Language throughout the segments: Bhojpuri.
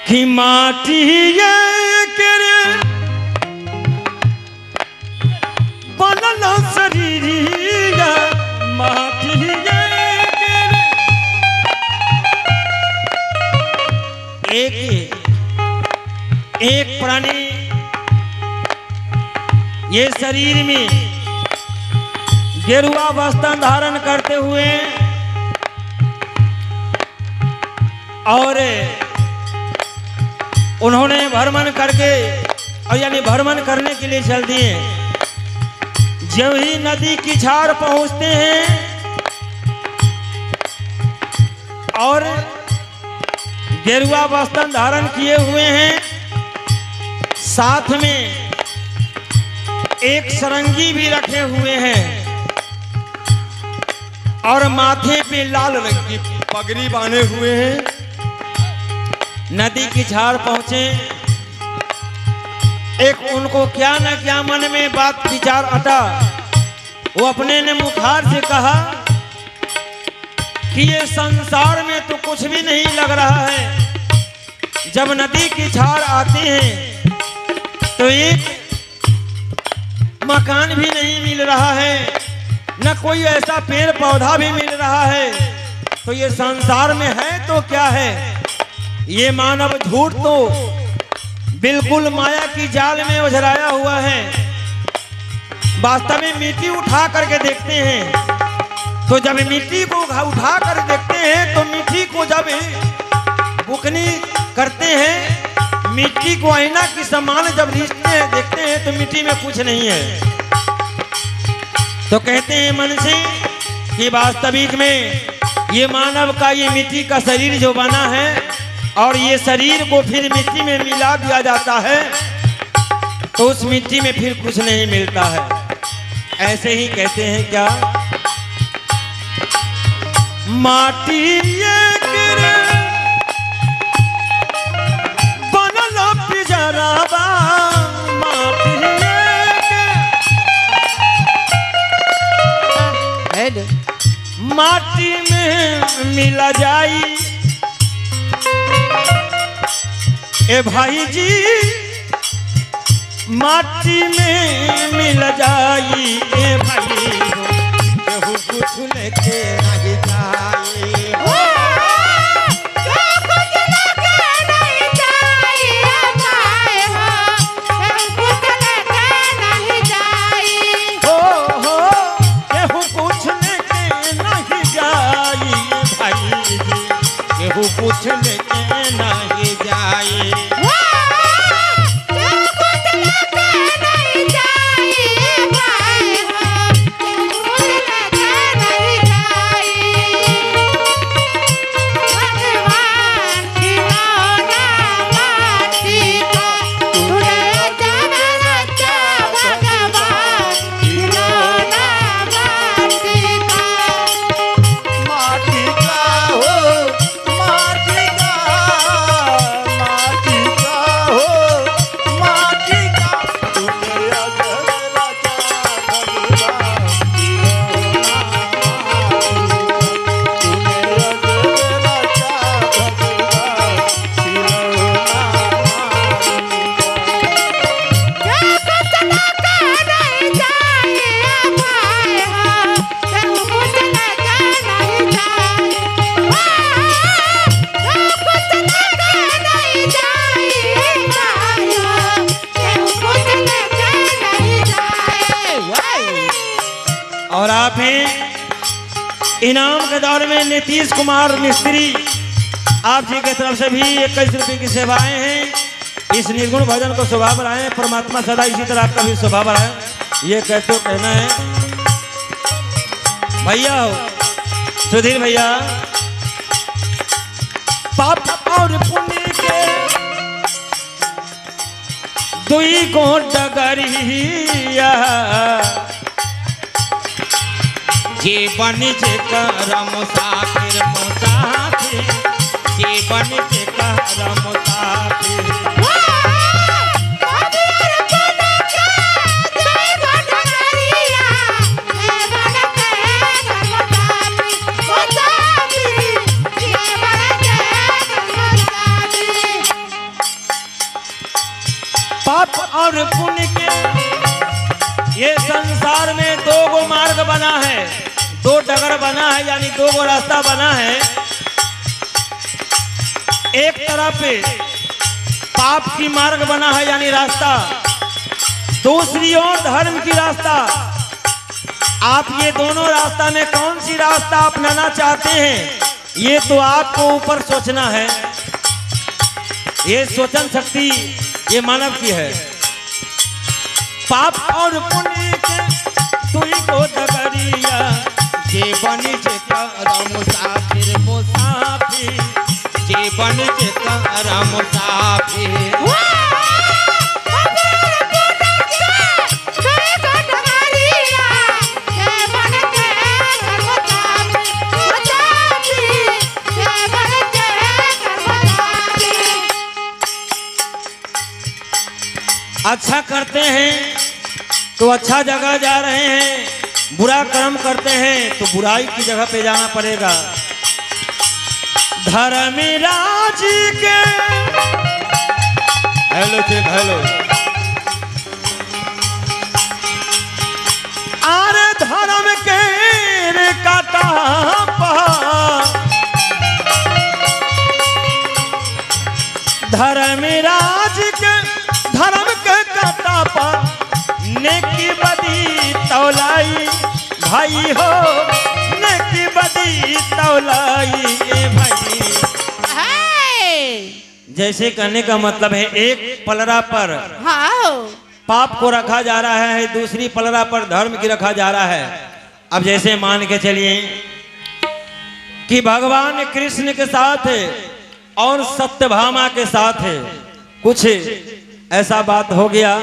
कि माटी बनल शरीरिया माटी एक प्राणी ये शरीर में गेरुआ वस्त्र धारण करते हुए और उन्होंने भ्रमण करके और यानी भ्रमण करने के लिए चल दिए। जब ही नदी की छार पहुंचते हैं और गेरुआ वस्त्र धारण किए हुए हैं, साथ में एक सरंगी भी रखे हुए हैं और माथे पे लाल रंग की पगड़ी बांधे हुए हैं। नदी की छार पहुंचे, एक उनको क्या न क्या मन में बात विचार आता। वो अपने ने मुखार से कहा कि ये संसार में तो कुछ भी नहीं लग रहा है। जब नदी की छार आते हैं तो एक मकान भी नहीं मिल रहा है, न कोई ऐसा पेड़ पौधा भी मिल रहा है। तो ये संसार में है तो क्या है? ये मानव झूठ तो बिल्कुल माया की जाल में उझराया हुआ है। वास्तव में मिट्टी उठा करके देखते हैं तो जब मिट्टी को उठा कर देखते हैं तो मिट्टी को जब बुकनी करते हैं, मिट्टी को आईना की समान जब रिश्ते हैं देखते हैं तो मिट्टी में कुछ नहीं है। तो कहते हैं मन से कि वास्तविक में ये मानव का ये मिट्टी का शरीर जो बना है और ये शरीर को फिर मिट्टी में मिला दिया जाता है तो उस मिट्टी में फिर कुछ नहीं मिलता है। ऐसे ही कहते हैं क्या, माटी बनल पिजरावा माटी में मिला जाई। ए भाई जी माटी में मिल जाई। ए भाई केहू कुछ लेके नहीं जाई। कुछ लेके नहीं जाए। और आप हैं इनाम के दौर में नीतीश कुमार मिस्त्री, आप जी की तरफ से भी 21 रुपये की सेवाएं हैं। इस निर्गुण भजन को शोभा बढ़ाएं, परमात्मा सदा इसी तरह आपका भी शोभा बढ़ाएं। ये कहते हो कहना है भैया हो सुधीर भैया। पाप और पुण्य के दुई को डगरिया जीवन जे करम मुसाफिर मुसाफिर जीवन जे करम मुसाफिर। और पुण्य के ये संसार में दो गो मार्ग बना है, दो डगर बना है, यानी दो गो रास्ता बना है। एक तरफ पाप की मार्ग बना है यानी रास्ता, दूसरी ओर धर्म की रास्ता। आप ये दोनों रास्ता में कौन सी रास्ता अपनाना चाहते हैं, ये तो आपको ऊपर सोचना है। ये सोचन शक्ति ये मानव की है। पाप और पुण्य के तुई को डगरिया, जे बनी जे कर मुसाफिर मुसाफिर, जे बनी जे कर मुसाफिर। अच्छा करते हैं तो अच्छा जगह जा रहे हैं, बुरा कर्म करते हैं तो बुराई की जगह पे जाना पड़ेगा। धर्मराज के हेलो चेक हेलो अरे धर्म के रे काटा धर्मराज के धर्म के काटा पर नेकी बदी तौलाई भाई हो, नेकी बदी तौलाई भाई। जैसे कहने का मतलब है एक पलड़ा पर पाप को रखा जा रहा है, दूसरी पलड़ा पर धर्म की रखा जा रहा है। अब जैसे मान के चलिए कि भगवान कृष्ण के साथ और सत्यभामा के साथ कुछ ऐसा बात हो गया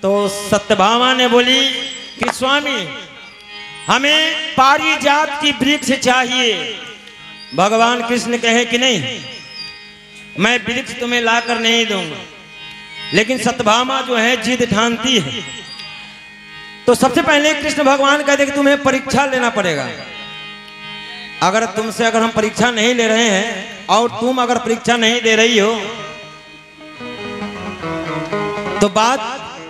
तो सत्यभामा ने बोली कि स्वामी हमें पारिजात की वृक्ष चाहिए। भगवान कृष्ण कहे कि नहीं, मैं वृक्ष तुम्हें लाकर नहीं दूंगा। लेकिन सत्यभामा जो है जिद ठानती है। तो सबसे पहले कृष्ण भगवान कहते कि तुम्हें परीक्षा लेना पड़ेगा। अगर हम परीक्षा नहीं ले रहे हैं और तुम अगर परीक्षा नहीं दे रही हो तो बात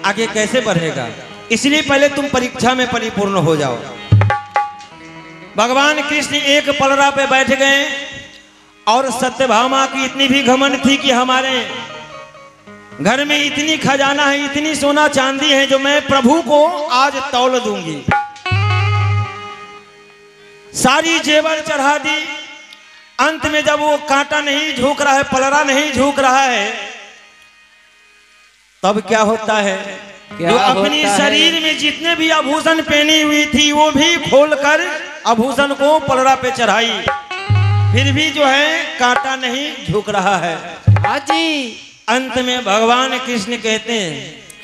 आगे कैसे बढ़ेगा। इसलिए पहले तुम परीक्षा में परिपूर्ण हो जाओ। भगवान कृष्ण एक पलड़ा पे बैठ गए और सत्यभामा की इतनी भी घमंड थी कि हमारे घर में इतनी खजाना है, इतनी सोना चांदी है जो मैं प्रभु को आज तौल दूंगी। सारी जेवर चढ़ा दी। अंत में जब वो कांटा नहीं झुक रहा है, पलड़ा नहीं झुक रहा है, तब क्या होता है जो अपनी शरीर में जितने भी आभूषण पहनी हुई थी वो भी खोलकर आभूषण को पलड़ा पे चढ़ाई, फिर भी जो है कांटा नहीं झुक रहा है। हाजी अंत में भगवान कृष्ण कहते हैं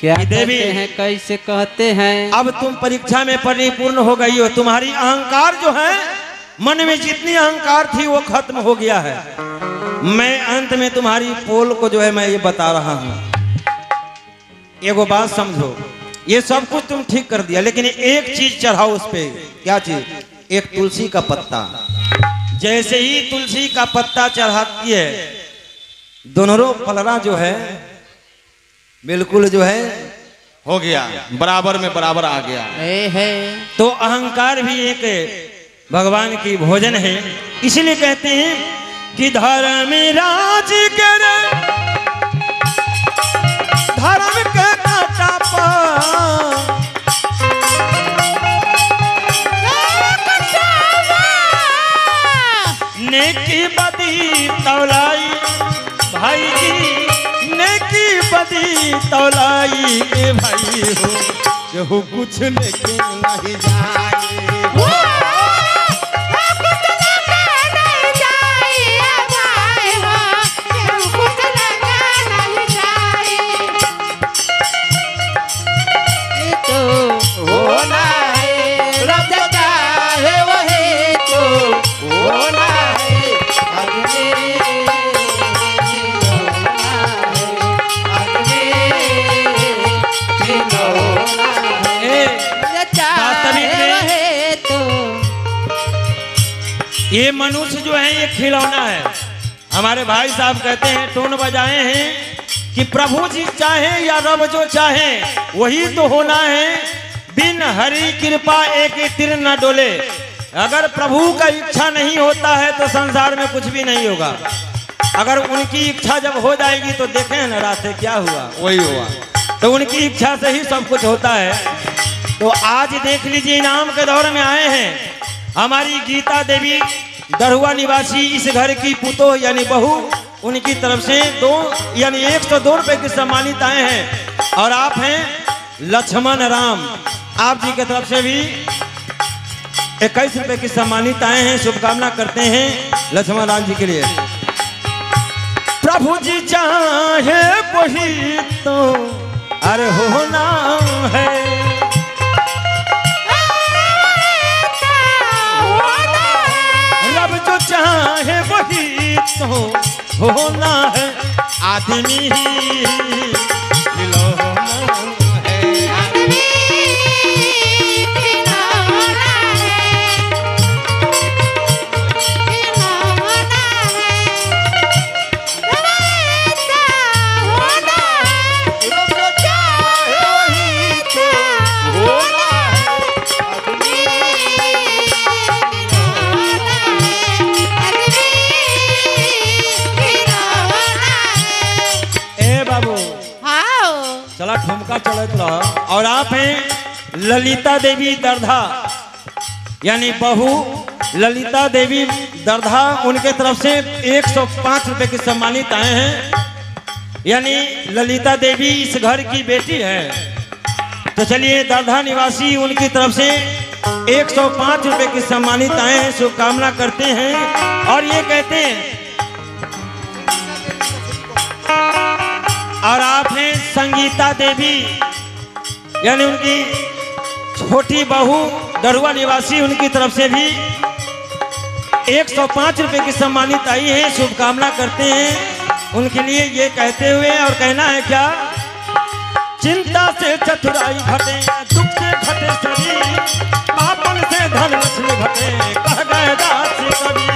क्या कि देवी कहते हैं, कैसे कहते हैं, अब तुम परीक्षा में परिपूर्ण हो गई हो। तुम्हारी अहंकार जो है, मन में जितनी अहंकार थी वो खत्म हो गया है। मैं अंत में तुम्हारी पोल को जो है मैं ये बता रहा हूं। एगो बात समझो, ये सब कुछ तुम ठीक कर दिया, लेकिन एक चीज चढ़ाओ उस पे। क्या चीज? एक तुलसी का पत्ता। जैसे ही तुलसी का पत्ता चढ़ाती है, दोनों पलड़ा जो है बिल्कुल जो है हो गया, बराबर में बराबर आ गया है। तो अहंकार भी एक भगवान की भोजन है। इसलिए कहते हैं कि धर्मराज करे धर्म के कांटा पर नेकी बदी तौलाई भाई जी, नेकी बदी तौलाई ए भाई हो, केहू कुछ लेके नहीं जाए। ये मनुष्य जो है ये खिलौना है। हमारे भाई साहब कहते हैं टोन बजाए हैं कि प्रभु जी चाहे या रब जो चाहे वही तो होना है। बिन हरि कृपा एक तीर न डोले। अगर प्रभु का इच्छा नहीं होता है तो संसार में कुछ भी नहीं होगा। अगर उनकी इच्छा जब हो जाएगी तो देखें ना रात क्या हुआ, वही हुआ। तो उनकी इच्छा से ही सब कुछ होता है। तो आज देख लीजिए, इनाम के दौर में आए हैं हमारी गीता देवी दरुआ निवासी, इस घर की पुतो यानी बहू, उनकी तरफ से 102 रुपए की सम्मानित आए हैं। और आप हैं लक्ष्मण राम, आप जी की तरफ से भी 21 रुपए की सम्मानित आए हैं। शुभकामना करते हैं लक्ष्मण राम जी के लिए। प्रभु जी चाहे वही तो अरे होना है। रब जो चाहे वही तो होना है। आदमी ही खिलौना है। चला ठुमका चलत रहा। और आप हैं ललिता देवी दर्धा, यानी बहू ललिता देवी दर्धा, उनके तरफ से 105 रुपए की सम्मानित आए हैं। यानी ललिता देवी इस घर की बेटी है। तो चलिए दर्धा निवासी, उनकी तरफ से 105 रुपए की सम्मानित आए हैं। शुभकामना करते हैं और ये कहते हैं। और आप हैं संगीता देवी, यानी उनकी छोटी बहू दरुआ निवासी, उनकी तरफ से भी 105 रुपए की सम्मानित आई है। शुभकामना करते हैं उनके लिए, ये कहते हुए और कहना है क्या। चिंता से चतुराई घटे, दुख से घटे शरीर, पापन से धन लक्ष्मी घटे, कह गए दास कवि।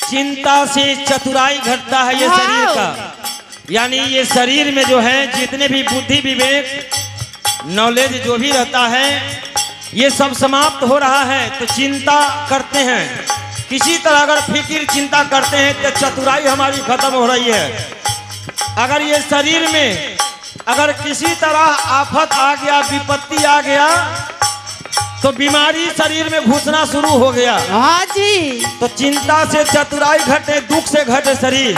चिंता से चतुराई घटता है ये शरीर का, यानी ये शरीर में जो है जितने भी बुद्धि विवेक नॉलेज जो भी रहता है ये सब समाप्त हो रहा है। तो चिंता करते हैं, किसी तरह अगर फिक्र चिंता करते हैं तो चतुराई हमारी खत्म हो रही है। अगर ये शरीर में अगर किसी तरह आफत आ गया, विपत्ति आ गया, तो बीमारी शरीर में घुसना शुरू हो गया। हाँ जी। तो चिंता से चतुराई घटे, दुख से घटे शरीर।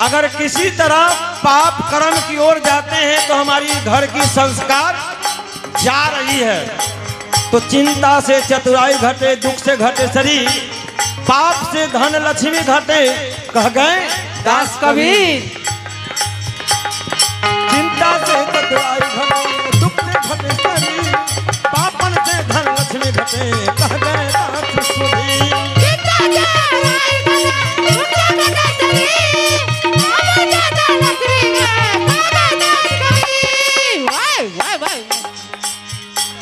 अगर किसी तरह पाप कर्म की ओर जाते हैं तो हमारी घर की संस्कार जा रही है। तो चिंता से चतुराई घटे, दुख से घटे शरीर, पाप से धन लक्ष्मी घटे, कह गए दास कबीर। चिंता से चतुराई घटे, दुख से घटे शरीर, पापन से धन लक्ष्मी घटे, कह गए दास सुधीर।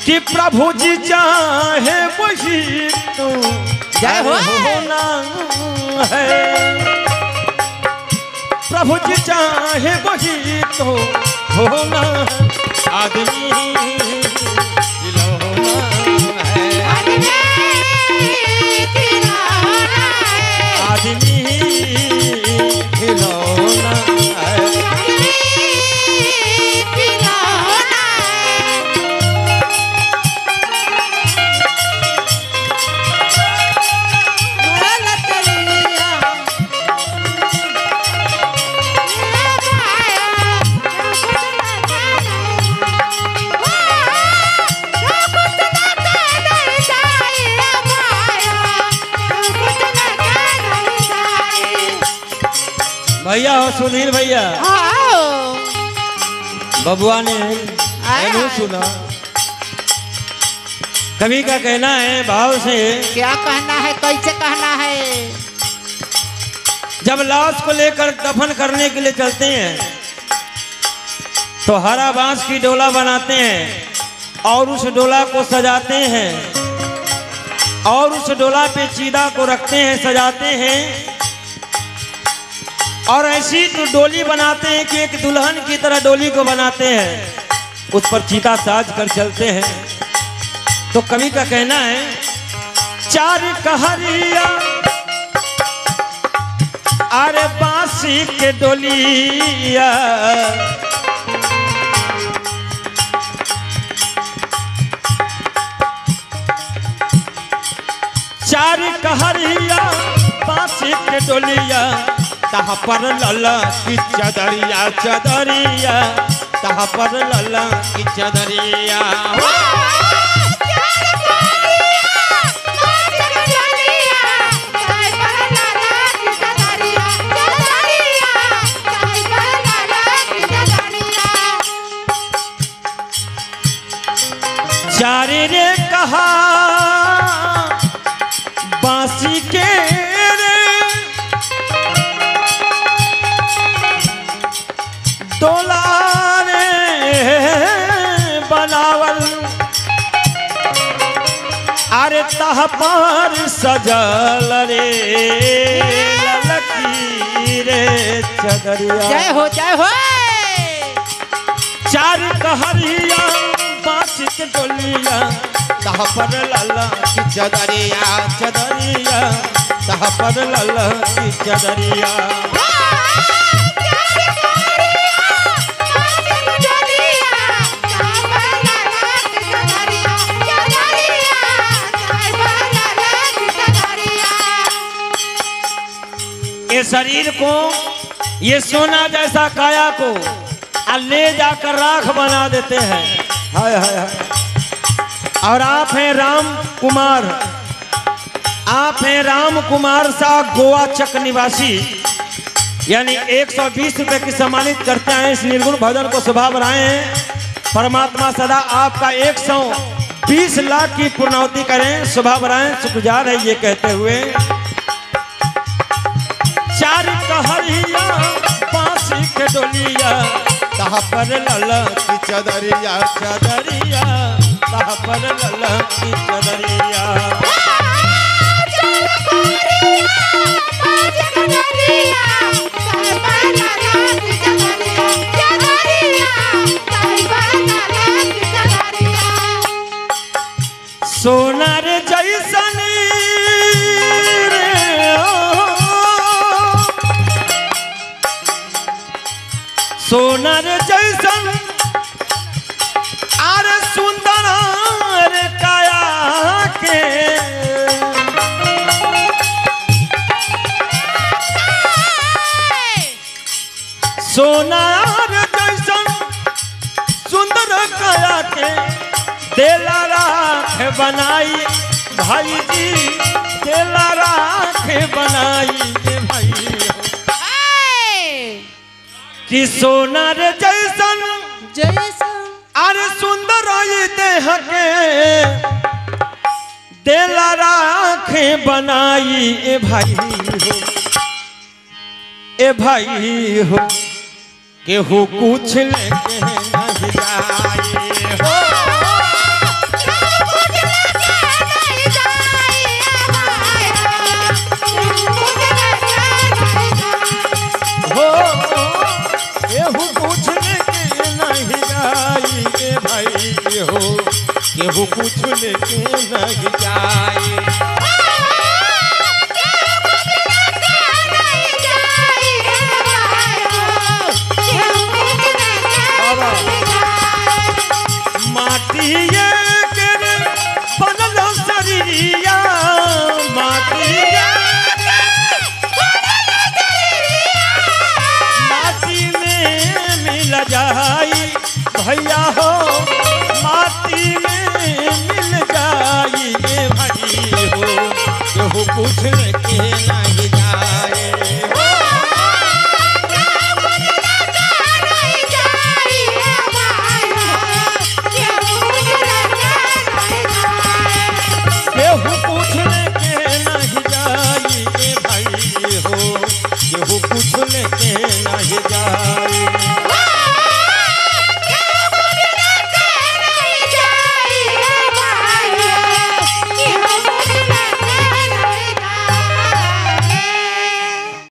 कि प्रभु जी चाहे वही तो जय हो होना है। प्रभु जी चाहे वही तो होना है। आदमी खिलौना है। आदमी खिलौना है। भैया हो सुनील भैया, बबुआ ने सुना। कवि का कहना है भाव से, क्या कहना है, कैसे कहना है। जब लाश को लेकर दफन करने के लिए चलते हैं तो हरा बांस की डोला बनाते हैं और उस डोला को सजाते हैं और उस डोला पे चीदा को रखते हैं, सजाते हैं और ऐसी तो डोली बनाते हैं कि एक दुल्हन की तरह डोली को बनाते हैं, उस पर चीता साज कर चलते हैं। तो कवि का कहना है, चार कहरिया अरे बांसी के डोलिया, चार कहरिया बांसी के डोलिया, तहाँ पर लला की चदरिया चदरिया, तहाँ पर लला की चदरिया। चार रे कहा बांसी के रे डोला रे बनावल, अरे तह पर सजल रे ललकी रे चदरिया। जय हो जय हो। चार कहरिया बांसी के डोलिया, तहाँ पर लला की चदरिया चदरिया, तहाँ पर लला की चदरिया। ये शरीर को, ये सोना जैसा काया को ले जाकर राख बना देते हैं। हाय हाय हाय। और आप हैं राम कुमार, आप हैं राम कुमार साहब गोवा चक निवासी, यानी 120 रुपए की सम्मानित करते हैं। इस निर्गुण भजन को शोभा बढ़ाए हैं। परमात्मा सदा आपका 120 लाख की पूर्णौती करें, शोभा बढ़ाएं, शुक्रगुजार है ये कहते हुए। चार कहरिया बांसी के डोलिया, तहाँ पर लला की चदरिया चदरिया, तहाँ पर लला की चदरिया। सोना रे जैसन सोना रे जैसन अरे सुंदर रे काया के, सोना रे जैसन सुंदर काया के, देला राख बनाई भाई जी, देला राख बनाई भाई कि सोना रे जैसन जैसन अरे सुंदर देह के, देला राखे बनाई ए भाई हो, ए भाई हो, केहू कुछ लेके नहीं जाए हो, केहू कुछ लेके नहीं जाई ए भाई हो, केहू कुछ लेके नहीं जाए। माटी के बनल शरीरिया, माटी जाई भैया हो, माटी में मिल जाई ये भाई हो, केहू कुछ लेके नहीं